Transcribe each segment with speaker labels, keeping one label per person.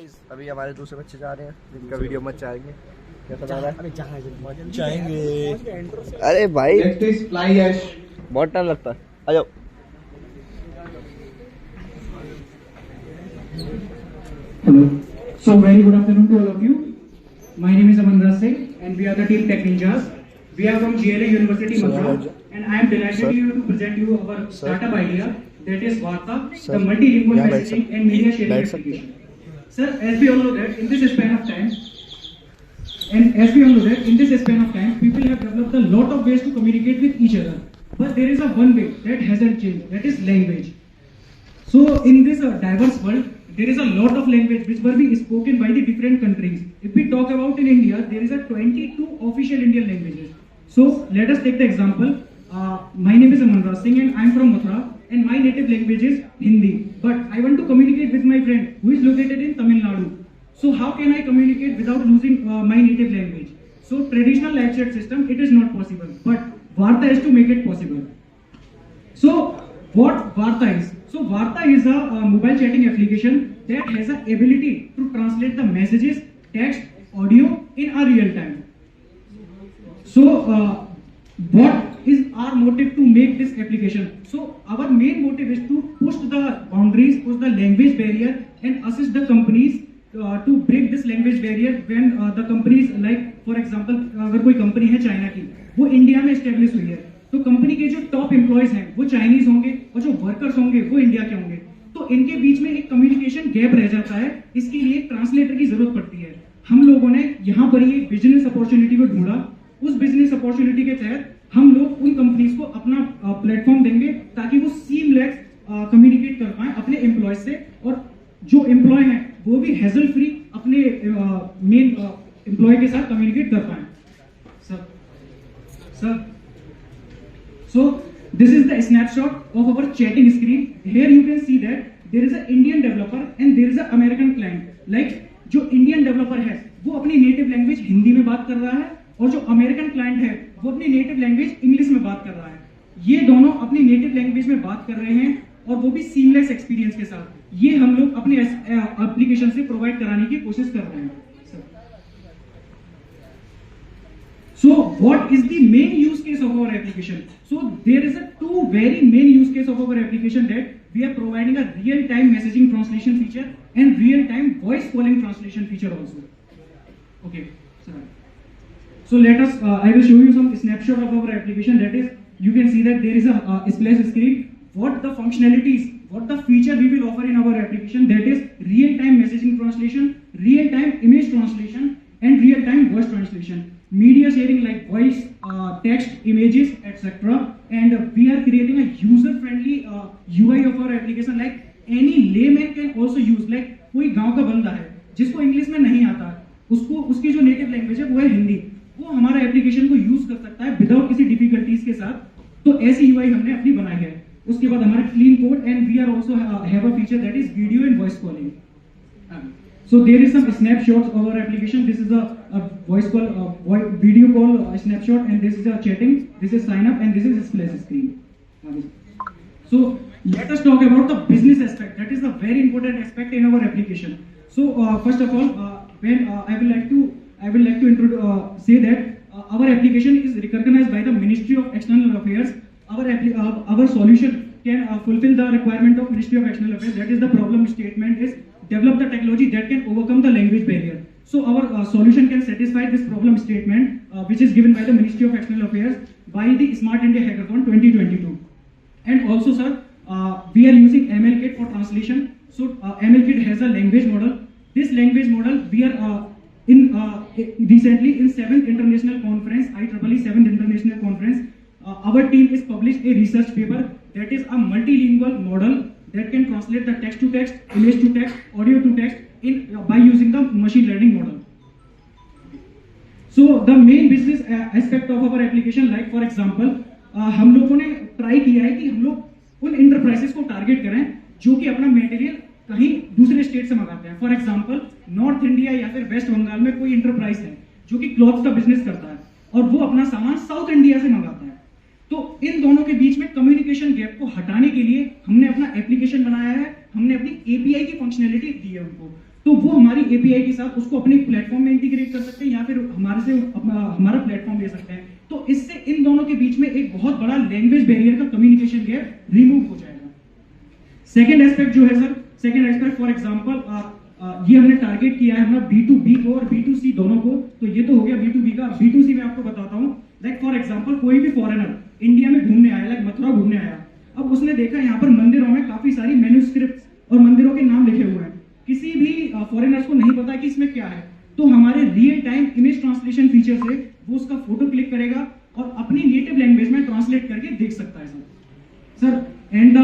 Speaker 1: Guys अभी हमारे दूसरे बच्चे जा रहे हैं जिनका वीडियो मत चाहेंगे। कैसा लग रहा है? अभी जाएंगे। अरे भाई बहुत टाइम लगता है। आ जाओ।
Speaker 2: Hello. So very good afternoon to all of you. My name is Amandra Singh and we are the team Tech Ninjas. We are from GLA University, Mathura, and I am delighted to present you our startup idea that is Varta, the multilingual messaging and media sharing application. Sir, as we all know that in this span of time, people have developed a lot of ways to communicate with each other. But there is a one way that hasn't changed, that is language. So in this diverse world, there is a lot of language which were being spoken by the different countries. If we talk about in India, there is a 22 official Indian languages. So let us take the example. My name is Amandra Singh and I am from Mathura and my native language is Hindi. But I want to communicate with my friend who is located in Tamil Nadu. So how can I communicate without losing my native language? So traditional live chat system, it is not possible. But Varta is to make it possible. So what Varta is? So Varta is a mobile chatting application that has the ability to translate the messages, text, audio in a real time. So what is our motive to make this application? So our main motive is to push the boundaries, push the language barrier and assist the companies to break this language barrier when the companies like for example अगर कोई company है China की वो India में establish हुई है तो company के जो टॉप एम्प्लॉयज हैं वो चाइनीज होंगे और जो वर्कर्स होंगे वो इंडिया के होंगे तो इनके बीच में एक कम्युनिकेशन गैप रह जाता है। इसके लिए ट्रांसलेटर की जरूरत पड़ती है। हम लोगों ने यहाँ पर ये बिजनेस अपॉर्चुनिटी को ढूंढा। उस बिजनेस अपॉर्चुनिटी के तहत हम लोग उन कंपनीज को अपना प्लेटफॉर्म देंगे ताकि वो सीमलेस कम्युनिकेट कर पाए अपने एम्प्लॉयज से और जो एम्प्लॉय हैं वो भी हैजल फ्री अपने मेन एम्प्लॉय के साथ कम्युनिकेट कर पाए। Sir So this is the snapshot of our chatting screen. Here you can see that there is an Indian developer and there is an American client. Like जो Indian developer है वो अपनी native language Hindi में बात कर रहा है और जो American client है वो अपनी native language English में बात कर रहा है। ये दोनों अपनी native language में बात कर रहे हैं और वो भी seamless experience के साथ। ये हम लोग अपने application से provide कराने की कोशिश कर रहे हैं। So what is the main use case of our application? So there is a two very main use case of our application that we are providing a real-time messaging translation feature and real-time voice calling translation feature also. Okay, so let us. I will show you some snapshot of our application. That is, you can see that there is a splash screen. What the functionalities, what the feature we will offer in our application? That is real-time messaging translation, real-time image translation, and real-time voice translation. Media sharing like voice, text, images, etc. And we are creating a user-friendly UI of our application. Like any layman can also use. Like कोई गांव का बंदा है जिसको English में नहीं आता, उसको उसकी जो नेटिव लैंग्वेज है वो है हिंदी, वो हमारा एप्लीकेशन को यूज कर सकता है विदाउट किसी डिफिकल्टीज के साथ। तो ऐसी UI हमने अपनी बनाई है। उसके बाद हमारा clean code and we are also have a feature that is video and voice calling. So there is some snapshots of our application. This is a voice call, video call snapshot, and this is a chatting. This is sign up, and this is a splash screen. So let us talk about the business aspect. That is a very important aspect in our application. So first of all, when I will like to say that our application is recognized by the Ministry of External Affairs. Our solution can fulfill the requirement of Ministry of External Affairs. That is the problem statement is develop the technology that can overcome the language barrier. So our solution can satisfy this problem statement which is given by the Ministry of External Affairs by the Smart India Hackathon 2022. And also sir, we are using MLKit for translation. So MLKit has a language model. This language model we are recently in 7th International Conference, IEEE 7th International Conference, our team is published a research paper that is a multilingual model that can translate the text to text, image to text, audio to text by using the machine learning model. So the main business aspect of our application, like for example, हम लोगों ने try किया है कि हम लोग उन enterprises को टारगेट करें जो कि अपना मटेरियल कहीं दूसरे स्टेट से मंगाते हैं। फॉर एग्जांपल नॉर्थ इंडिया या फिर वेस्ट बंगाल में कोई इंटरप्राइज है जो कि क्लॉथ का बिजनेस करता है और वो अपना सामान साउथ इंडिया से मंगाता है। तो इन दोनों के बीच में कम्युनिकेशन गैप को हटाने के लिए हमने अपना एप्लीकेशन बनाया है, हमने अपनी API की फंक्शनैलिटी दी है उनको। तो वो हमारी एपीआई के साथ उसको अपने प्लेटफॉर्म में इंटीग्रेट कर सकते हैं या फिर हमारे से हमारा प्लेटफॉर्म ले सकते हैं। तो इससे इन दोनों के बीच में एक बहुत बड़ा लैंग्वेज बैरियर का कम्युनिकेशन गैप रिमूव हो जाएगा। सेकेंड एस्पेक्ट जो है sir, second aspect for example ये हमने टारगेट किया है अपना B2B को और B2C दोनों को। तो ये तो हो गया B2B का। B2C में आपको बताता हूँ, लाइक फॉर एग्जांपल कोई भी फॉरेनर इंडिया में घूमने आया, लाइक मथुरा घूमने आया, अब उसने देखा यहाँ पर मंदिरों में काफी सारी मैन्युस्क्रिप्ट और मंदिरों के नाम लिखे हुए हैं, किसी भी फॉरेनर्स को नहीं पता कि इसमें क्या है। तो हमारे real time image translation feature से वो उसका फोटो क्लिक करेगा और अपनी नेटिव लैंग्वेज में ट्रांसलेट करके देख सकता है sir. And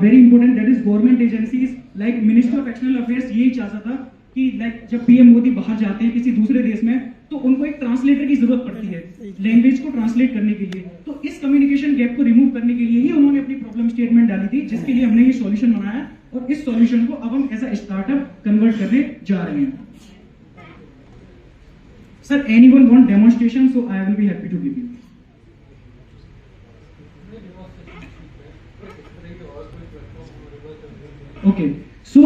Speaker 2: very important, that is government agencies like ministry of external affairs यही चाहता था कि लाइक जब पीएम मोदी बाहर जाते हैं किसी दूसरे देश में तो उनको एक ट्रांसलेटर की जरूरत पड़ती है लैंग्वेज को ट्रांसलेट करने के लिए। तो इस कम्युनिकेशन गैप को रिमूव करने के लिए ही उन्होंने अपनी प्रॉब्लम स्टेटमेंट डाली थी, जिसके लिए हमने ये सॉल्यूशन बनाया और इस सॉल्यूशन को अब हम एज अ स्टार्टअप कन्वर्ट करने जा रहे हैं। Sir anyone want demonstration? So I will be happy to give you. Okay, so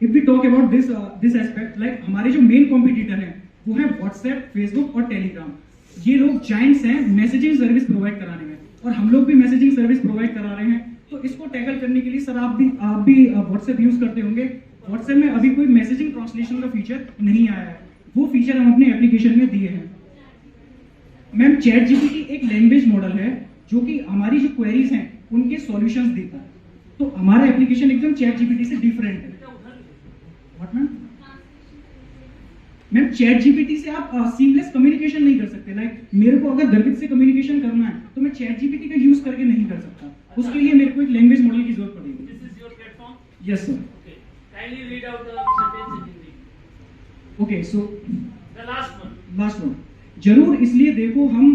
Speaker 2: if we talk about this aspect, like हमारे जो मेन कॉम्पिटिटर हैं वो है व्हाट्सएप, फेसबुक और टेलीग्राम। ये लोग जायंट्स हैं मैसेजिंग सर्विस प्रोवाइड कराने में, और हम लोग भी मैसेजिंग सर्विस प्रोवाइड करा रहे हैं। तो इसको टैकल करने के लिए सर आप भी व्हाट्सएप यूज करते होंगे। व्हाट्सएप में अभी कोई मैसेजिंग ट्रांसलेशन का फीचर नहीं आया है, वो फीचर हम अपने एप्लीकेशन में दिए हैं। मैम चैट जीपीटी एक लैंग्वेज मॉडल है जो कि हमारी जो क्वेरीज हैं उनके सॉल्यूशंस देता है। तो हमारा एप्लीकेशन एकदम चैट जीपीटी से डिफरेंट है। What ma'am? Ma'am chat GPT से आप सीमलेस कम्युनिकेशन नहीं कर सकते। लाइक मेरे को अगर गर्वित से कम्युनिकेशन करना है तो मैं चैट जीपीटी का यूज करके नहीं कर सकता, उसके लिए मेरे को एक लैंग्वेज मॉडल की जरूरत पड़ेगी।
Speaker 3: This is your platform?
Speaker 2: Yes sir.
Speaker 3: Okay. Kindly read out the sentence in Hindi.
Speaker 2: Okay, so
Speaker 3: The last one.
Speaker 2: Last one, जरूर इसलिए देखो हम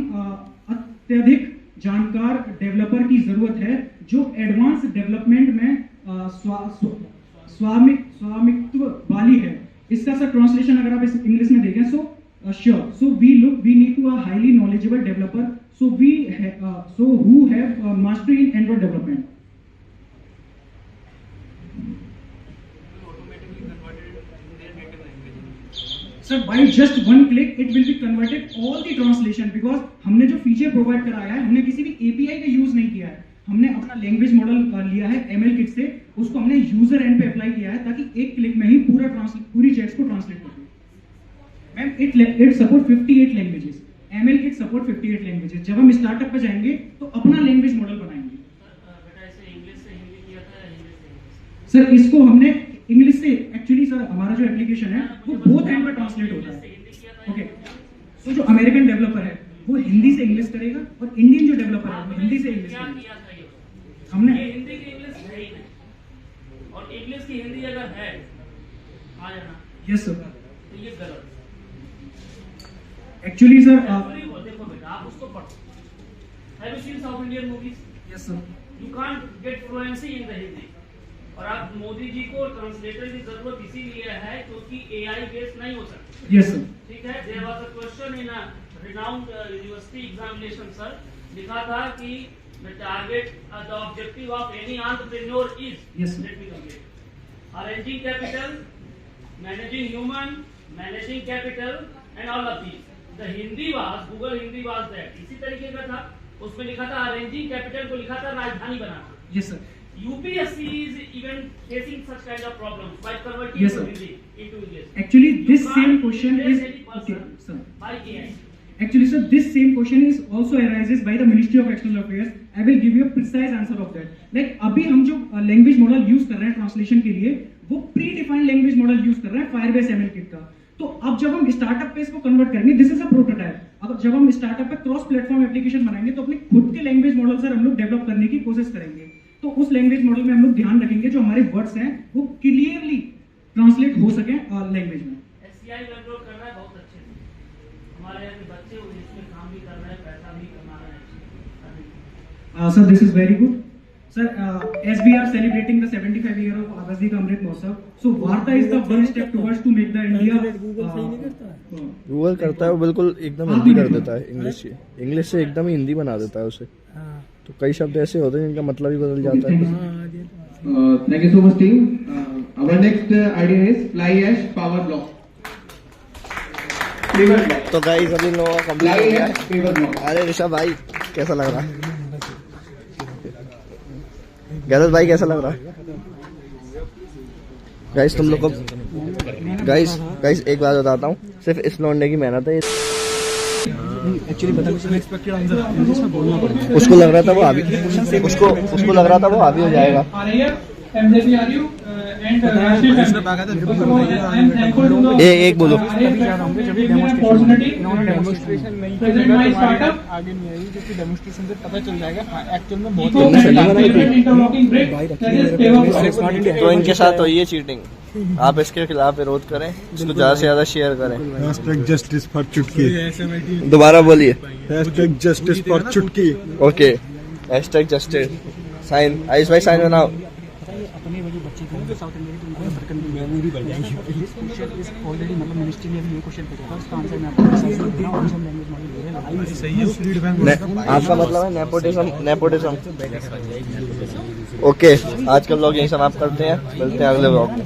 Speaker 2: अत्यधिक जानकार डेवलपर की जरूरत है जो एडवांस डेवलपमेंट में स्वामित्व वाली है। इसका सर ट्रांसलेशन अगर आप इस इंग्लिश में देखें, so sure, so we need to a highly knowledgeable developer, so who have mastery in Android development. Sir by just one click it will be converted all the translation, because हमने जो feature provide कराया है हमने किसी भी API का use नहीं किया है। हमने अपना लैंग्वेज मॉडल लिया है एमएल किट से, उसको हमने यूजर एंड पे अप्लाई किया है ताकि एक क्लिक में ही पूरी चैट्स को ट्रांसलेट कर दे। Ma'am it support 58 languages, ML kit support 58 languages. जब हम स्टार्टअप पे जाएंगे तो अपना लैंग्वेज मॉडल बनाएंगे।
Speaker 3: बेटा इसे इंग्लिश से हिंदी किया था या हिंदी से इंग्लिश?
Speaker 2: सर इसको हमने इंग्लिश से, एक्चुअली सर हमारा जो एप्लीकेशन है वो बोथ एंड पे ट्रांसलेट होता है। ओके, सो जो अमेरिकन डेवलपर है वो हिंदी से इंग्लिश करेगा और इंडियन जो डेवलपर है वो हिंदी से इंग्लिश
Speaker 3: क्या
Speaker 2: करेगा।
Speaker 3: किया था ये?
Speaker 2: हमने
Speaker 3: ये हिंदी की इंग्लिश है ही नहीं, और इंग्लिश की हिंदी अगर है आ जाना,
Speaker 2: यस सर।
Speaker 3: तो ये गलत
Speaker 2: एक्चुअली सर
Speaker 3: है। देखो बेटा आप उसको पढ़ो। Have you seen south Indian movies?
Speaker 2: Yes sir.
Speaker 3: You can't get fluency in the Hindi, और आप मोदी जी को ट्रांसलेटर की जरूरत इसीलिए है क्योंकि एआई बेस्ड नहीं हो सकता।
Speaker 2: Yes sir.
Speaker 3: ठीक है, there was a question in a renowned university examination sir, लिखा था कि the target the objective of any entrepreneur is,
Speaker 2: Yes, sir.
Speaker 3: let me complete, arranging capital, managing human, managing capital and all of these. The Hindi was, Google Hindi was that, इसी तरीके का था, उसमें लिखा था arranging capital को लिखा था राजधानी बनाना।
Speaker 2: Yes sir.
Speaker 3: UPSC is even facing such kind of problems by converting
Speaker 2: Yes, sir.
Speaker 3: Hindi into English.
Speaker 2: Actually
Speaker 3: You
Speaker 2: this
Speaker 3: can't
Speaker 2: same question
Speaker 3: replace
Speaker 2: is
Speaker 3: any person
Speaker 2: okay sir.
Speaker 3: by AI.
Speaker 2: Actually sir, this same question is also arises by the Ministry of External Affairs. I will give you a precise answer of that. Like अभी हम जो language model use कर रहे हैं translation के लिए वो pre defined language model use कर रहे हैं फायरबेस एमएल किट का। तो अब जब हम स्टार्टअप पे इसको कन्वर्ट करेंगे, दिस इज अ प्रोटोटाइप। अब जब हम स्टार्टअप पे क्रॉस प्लेटफॉर्म एप्लीकेशन बनाएंगे तो अपने खुद के लैंग्वेज मॉडल सर हम लोग डेवलप करने की कोशिश करेंगे। तो उस लैंग्वेज मॉडल में हम लोग ध्यान रखेंगे जो हमारे वर्ड्स हैं वो क्लियरली ट्रांसलेट हो सके लैंग्वेज में।
Speaker 3: SCI वेंडर कर रहा है बहुत अच्छे से, हमारे यहाँ के बच्चे इसमें काम भी कर रहे हैं, पैसा भी कमा रहे हैं।
Speaker 2: Sir, this is very good. Sir, as we are celebrating the 75 year of Azadi Ka Amrit Mahotsav, so Varta is the one step towards to make the India.
Speaker 1: Google करता है वो बिल्कुल एकदम हिंदी कर देता है, इंग्लिश से एकदम ही हिंदी बना देता है उसे। तो कई शब्द ऐसे होते हैं जिनका मतलब ही बदल जाता है।
Speaker 4: Thank you so much, team. Our next idea is fly ash power block. Paver block.
Speaker 1: तो गाइस अभी लोगों का कंप्लीट
Speaker 4: Fly
Speaker 1: हो गया
Speaker 4: ash paver block.
Speaker 1: अरे ऋषभ भाई कैसा लग रहा है? गैरत भाई कैसा लग रहा है? गाइस तुम लोग को गाइस एक बात बताता हूँ, सिर्फ इस लौंडे की मेहनत है। उसको लग रहा था वो हावी, उसको लग रहा था वो हावी हो जाएगा। एक बोलो। तो इनके साथ तो ये चीटिंग, आप इसके खिलाफ विरोध करें, इसको ज्यादा से ज्यादा शेयर करें।
Speaker 5: Justice for Chutki.
Speaker 1: दोबारा बोलिए।
Speaker 5: Justice for Chutki.
Speaker 1: Okay, hashtag justice. Sign Ayush भाई साइन बनाओ।
Speaker 2: अपने वाली बच्चे को साउथ इंडिया की उनको भड़कन में मेमोरी बढ़ जाएगी। दिस क्वेश्चन इज ऑलरेडी मतलब मिनिस्ट्री में भी ये क्वेश्चन पूछा था, उसका आंसर मैं आपको लैंग्वेज मॉडल दे रहा हूं। सही है,
Speaker 1: आपका मतलब है नेपोटिज्म। ओके, आज का व्लॉग यहीं समाप्त करते हैं, मिलते हैं अगले व्लॉग में।